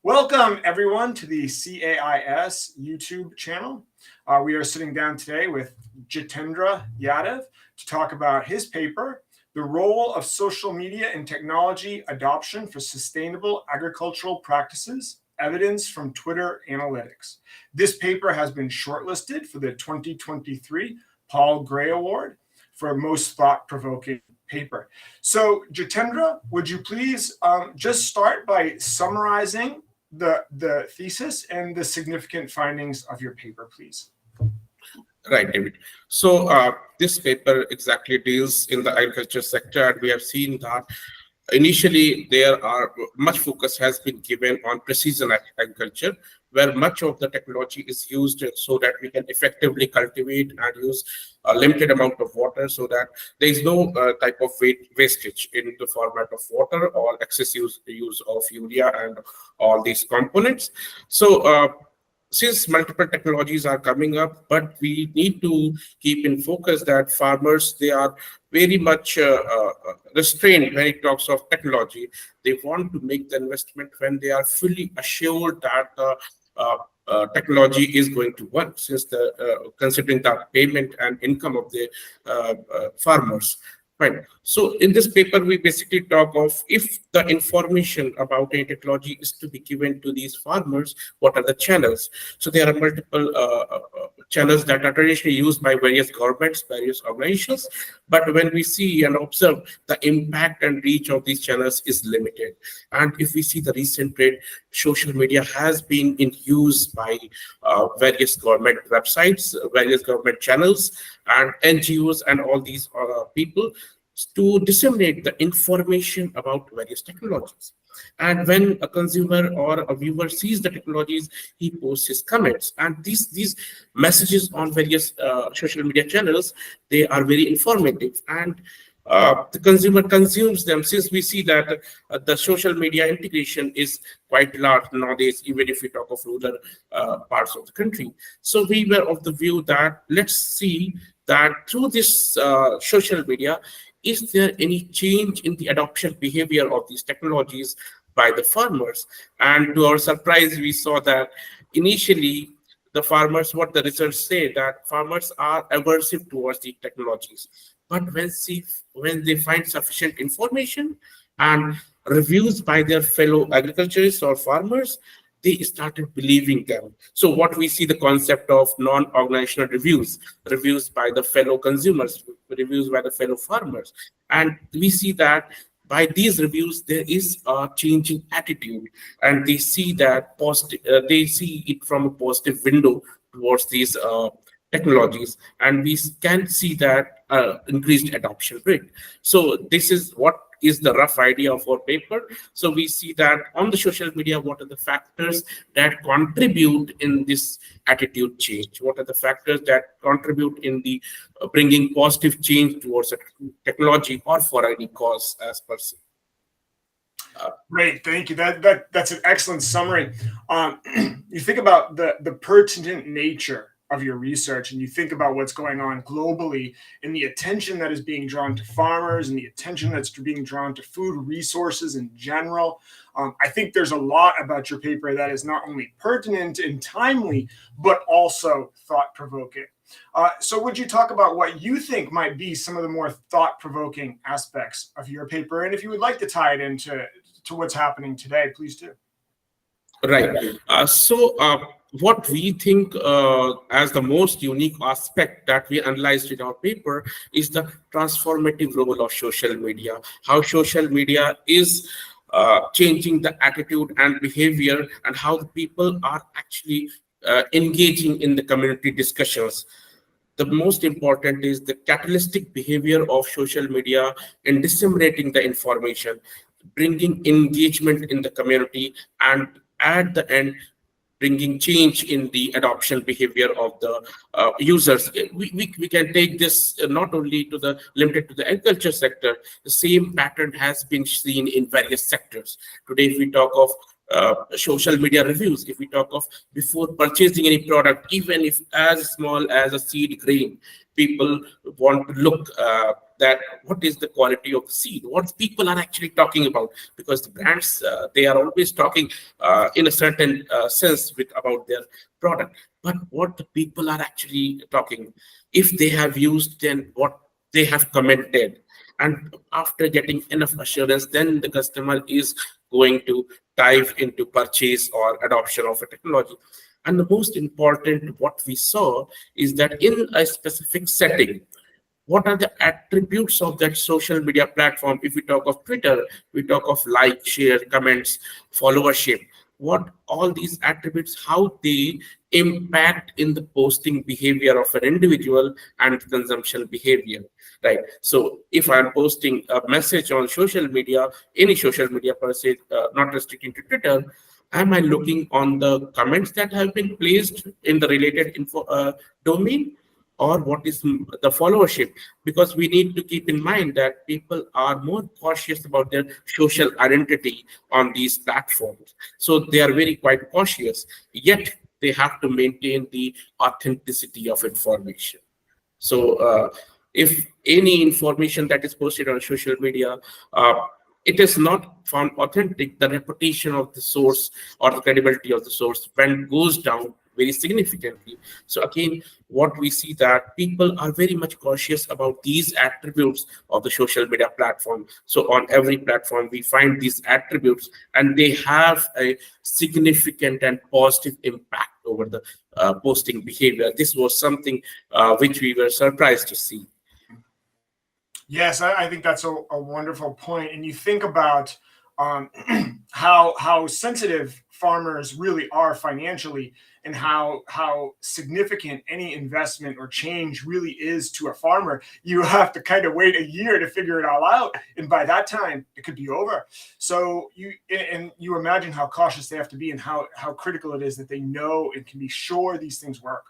Welcome, everyone, to the CAIS YouTube channel. We are sitting down today with Jitendra Yadav to talk about his paper, The Role of Social Media in Technology Adoption for Sustainable Agricultural Practices, Evidence from Twitter Analytics. This paper has been shortlisted for the 2023 Paul Gray Award for Most Thought-Provoking Paper. So, Jitendra, would you please just start by summarizing the thesis and the significant findings of your paper, please? Right, David. So this paper exactly deals in the agriculture sector, and we have seen that initially there are much focus has been given on precision agriculture, where much of the technology is used so that we can effectively cultivate and use a limited amount of water, so that there is no type of wastage in the format of water or excess use of urea and all these components. So since multiple technologies are coming up, but we need to keep in focus that farmers, they are very much restrained when it talks of technology. They want to make the investment when they are fully assured that technology is going to work, since considering the payment and income of the farmers. Right. So in this paper, we basically talk of if the information about a technology is to be given to these farmers, what are the channels? So there are multiple channels that are traditionally used by various governments, various organizations. But when we see and observe, the impact and reach of these channels is limited. And if we see the recent trend, social media has been in use by various government websites, various government channels, and NGOs and all these people to disseminate the information about various technologies. And when a consumer or a viewer sees the technologies, he posts his comments. And these messages on various social media channels, they are very informative. And the consumer consumes them, since we see that the social media integration is quite large nowadays, even if we talk of rural parts of the country. So we were of the view that let's see that through this social media, is there any change in the adoption behavior of these technologies by the farmers? And to our surprise, we saw that initially the farmers, what the results say, that farmers are aversive towards the technologies. But when they find sufficient information and reviews by their fellow agriculturists or farmers, they started believing them. So what we see, the concept of non-organizational reviews by the fellow consumers, reviews by the fellow farmers. And we see that by these reviews, there is a changing attitude, and they see that they see it from a positive window towards these technologies, and we can see that increased adoption rate. So this is what is the rough idea of our paper. So we see that on the social media, what are the factors that contribute in this attitude change? What are the factors that contribute in the bringing positive change towards a technology or for any cause as per se? Great, thank you. That's an excellent summary. You think about the pertinent nature of your research, and you think about what's going on globally and the attention that is being drawn to farmers and the attention that's being drawn to food resources in general. I think there's a lot about your paper that is not only pertinent and timely, but also thought-provoking. So would you talk about what you think might be some of the more thought-provoking aspects of your paper? And if you would like to tie it into what's happening today, please do. Right. What we think as the most unique aspect that we analyzed in our paper is the transformative role of social media, how social media is changing the attitude and behavior, and how the people are actually engaging in the community discussions. The most important is the catalytic behavior of social media in disseminating the information, bringing engagement in the community, and at the end, bringing change in the adoption behavior of the users. We can take this not only to the limited to the agriculture sector. The same pattern has been seen in various sectors. Today, if we talk of social media reviews, if we talk of before purchasing any product, even if as small as a seed grain, people want to look that what is the quality of the seed, what people are actually talking about, because the brands, they are always talking in a certain sense about their product, but what the people are actually talking, if they have used, then what they have commented, and after getting enough assurance, then the customer is going to dive into purchase or adoption of a technology. And the most important, what we saw is that in a specific setting, what are the attributes of that social media platform? If we talk of Twitter, we talk of like, share, comments, followership. What all these attributes, how they impact in the posting behavior of an individual and consumption behavior, right? So if I'm posting a message on social media, any social media per se, not restricting to Twitter, am I looking on the comments that have been placed in the related domain, or what is the followership? Because we need to keep in mind that people are more cautious about their social identity on these platforms. So they are very quite cautious, yet they have to maintain the authenticity of information. So if any information that is posted on social media, it is not found authentic, the reputation of the source or the credibility of the source when goes down very significantly. So again, what we see that people are very much cautious about these attributes of the social media platform. So on every platform, we find these attributes, and they have a significant and positive impact over the posting behavior. This was something which we were surprised to see. Yes, I think that's a wonderful point. And you think about how sensitive farmers really are financially, and how significant any investment or change really is to a farmer. You have to kind of wait a year to figure it all out, and by that time it could be over. So you imagine how cautious they have to be, and how critical it is that they know and can be sure these things work.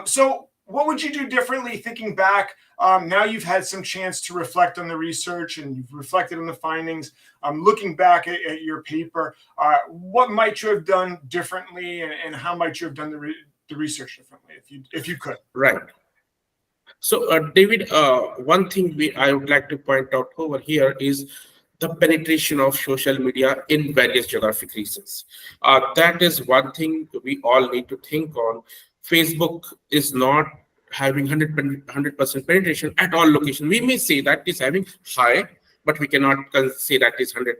So what would you do differently thinking back? Now you've had some chance to reflect on the research, and you've reflected on the findings. Looking back at your paper, what might you have done differently, and how might you have done the research differently, if you could? Right. So, David, one thing I would like to point out over here is the penetration of social media in various geographic regions. That is one thing we all need to think on. Facebook is not having 100% penetration at all locations. We may say that is having high, but we cannot say that is 100%.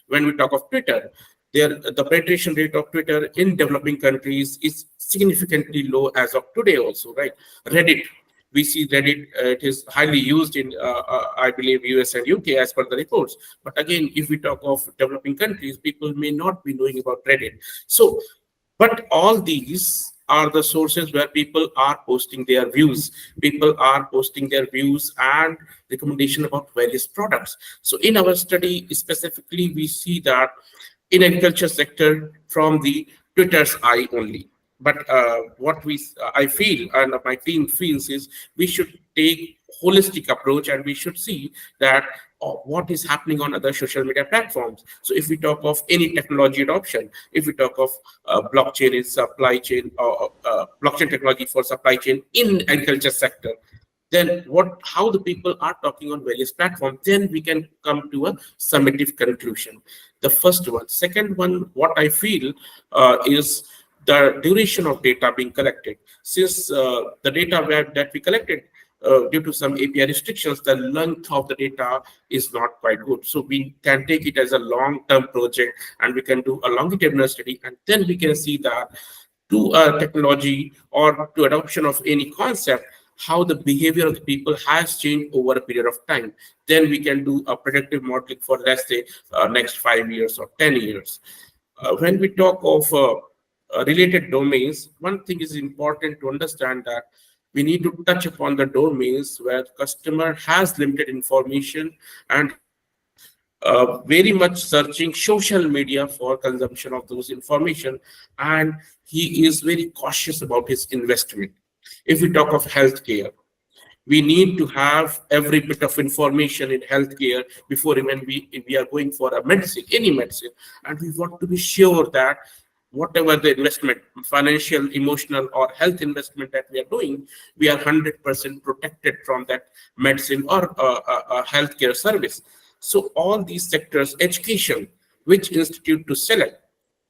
When we talk of Twitter, the penetration rate of Twitter in developing countries is significantly low as of today also, right? Reddit, we see Reddit, it is highly used in, I believe, US and UK as per the reports. But again, if we talk of developing countries, people may not be knowing about Reddit. So, but all these are the sources where people are posting their views. People are posting their views and recommendation about various products. So in our study specifically, we see that in agriculture sector from the Twitter's eye only. But what I feel and my team feels is we should take holistic approach, and we should see that what is happening on other social media platforms. So if we talk of any technology adoption, if we talk of blockchain in supply chain, or blockchain technology for supply chain in agriculture sector, then how the people are talking on various platforms, then we can come to a summative conclusion. The first one. Second one, what I feel is the duration of data being collected. Since the data that we collected, due to some API restrictions, the length of the data is not quite good. So we can take it as a long-term project, and we can do a longitudinal study, and then we can see that to a technology or to adoption of any concept, how the behavior of the people has changed over a period of time. Then we can do a predictive modeling for, let's say, next 5 years or 10 years. When we talk of related domains, one thing is important to understand that we need to touch upon the domains where the customer has limited information and is very much searching social media for consumption of those information, and he is very cautious about his investment. If we talk of healthcare, we need to have every bit of information in healthcare before even we are going for a medicine, any medicine, and we want to be sure that whatever the investment, financial, emotional, or health investment that we are doing, we are 100% protected from that medicine or healthcare service. So all these sectors, education, which institute to select,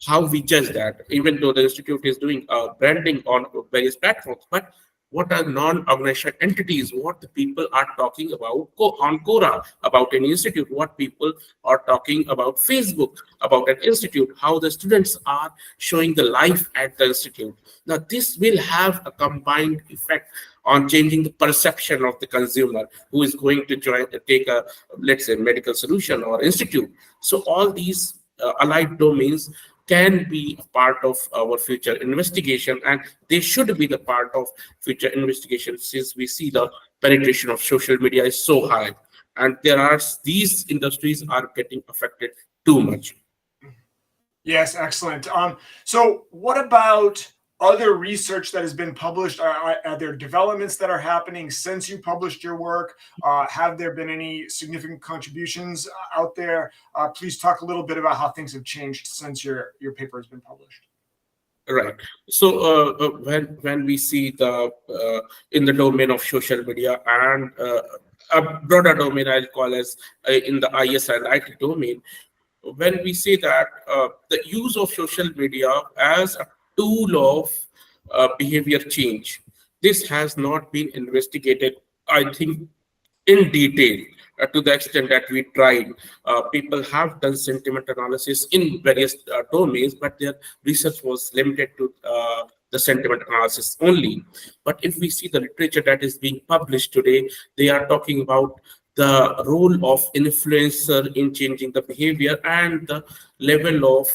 how we judge that, even though the institute is doing branding on various platforms, but what are non-organized entities, what the people are talking about on Quora about an institute, what people are talking about Facebook about an institute, how the students are showing the life at the institute. Now, this will have a combined effect on changing the perception of the consumer who is going to take a, let's say, medical solution or institute. So all these allied domains can be a part of our future investigation, and they should be the part of future investigation, since we see the penetration of social media is so high, and these industries are getting affected too much. Yes, excellent. So what about other research that has been published? Are there developments that are happening since you published your work? Have there been any significant contributions out there? Please talk a little bit about how things have changed since your paper has been published. Right. So when we see the in the domain of social media and a broader domain, I'll call as in the IS and IT domain, when we say that the use of social media as a tool of behavior change, this has not been investigated, I think, in detail to the extent that we tried. People have done sentiment analysis in various domains, but their research was limited to the sentiment analysis only. But if we see the literature that is being published today, they are talking about the role of influencer in changing the behavior and the level of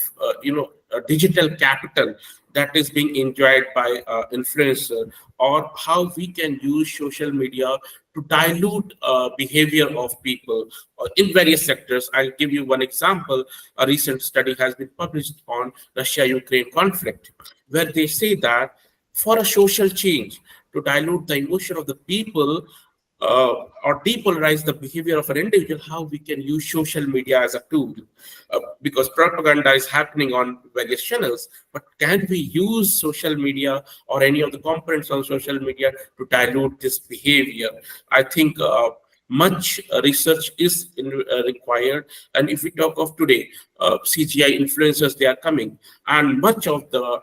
digital capital that is being enjoyed by influencer, or how we can use social media to dilute behavior of people in various sectors. I'll give you one example. A recent study has been published on Russia-Ukraine conflict, where they say that for a social change, to dilute the emotion of the people, or depolarize the behavior of an individual, how we can use social media as a tool. Because propaganda is happening on various channels, but can we use social media or any of the components on social media to dilute this behavior? I think much research is required. And if we talk of today, CGI influencers, they are coming, and much of the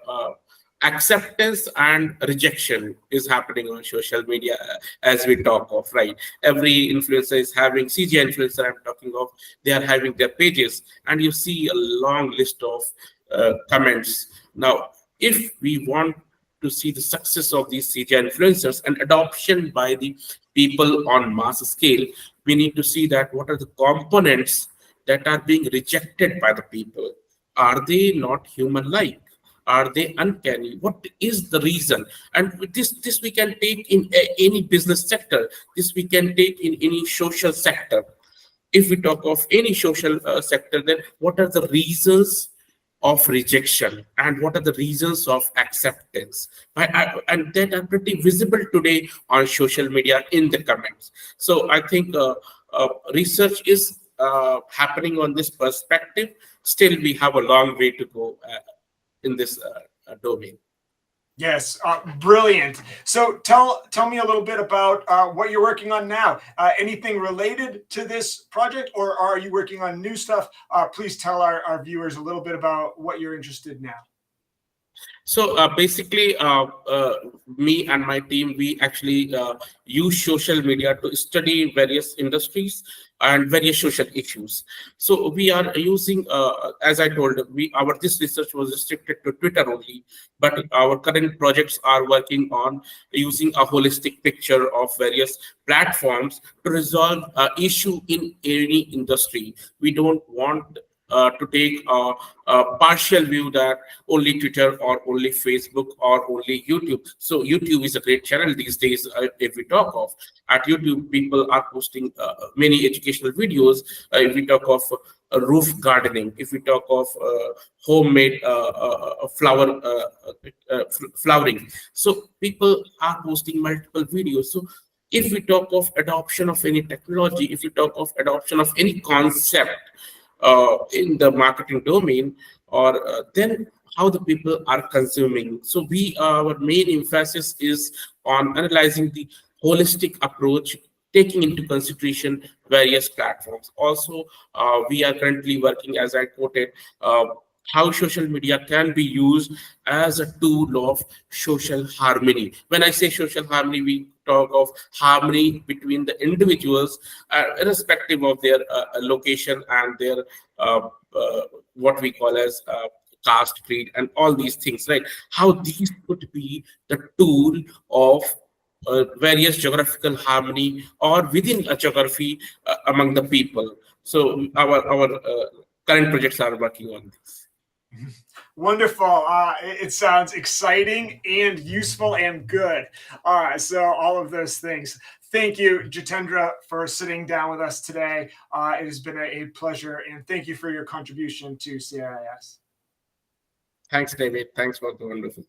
acceptance and rejection is happening on social media as we talk of, right? Every influencer is having, CGI influencer I'm talking of, they are having their pages, and you see a long list of comments. Now, if we want to see the success of these CGI influencers and adoption by the people on mass scale, we need to see that what are the components that are being rejected by the people. Are they not human-like? Are they uncanny? What is the reason? And with this we can take in any business sector. This we can take in any social sector. If we talk of any social sector, then what are the reasons of rejection and what are the reasons of acceptance? And that are pretty visible today on social media in the comments. So I think research is happening on this perspective. Still, we have a long way to go in this domain. Yes, brilliant. So tell me a little bit about what you're working on now. Anything related to this project, or are you working on new stuff? Please tell our viewers a little bit about what you're interested in now. So basically, me and my team, we actually use social media to study various industries and various social issues. So we are using, as I told, this research was restricted to Twitter only, but our current projects are working on using a holistic picture of various platforms to resolve issue in any industry. We don't want to take a partial view that only Twitter or only Facebook or only YouTube. So YouTube is a great channel these days. If we talk of at YouTube, people are posting many educational videos. If we talk of roof gardening, if we talk of homemade flowering, so people are posting multiple videos. So if we talk of adoption of any technology, if we talk of adoption of any concept in the marketing domain, or then how the people are consuming. So our main emphasis is on analyzing the holistic approach, taking into consideration various platforms. Also, we are currently working, as I quoted, how social media can be used as a tool of social harmony. When I say social harmony, we talk of harmony between the individuals, irrespective of their location and their what we call as caste, creed, and all these things, right? How these could be the tool of various geographical harmony or within a geography among the people. So our current projects are working on this. Wonderful. It sounds exciting and useful and good. So all of those things. Thank you, Jitendra, for sitting down with us today. It has been a pleasure, and thank you for your contribution to CIIS. Thanks, David. Thanks for the wonderful.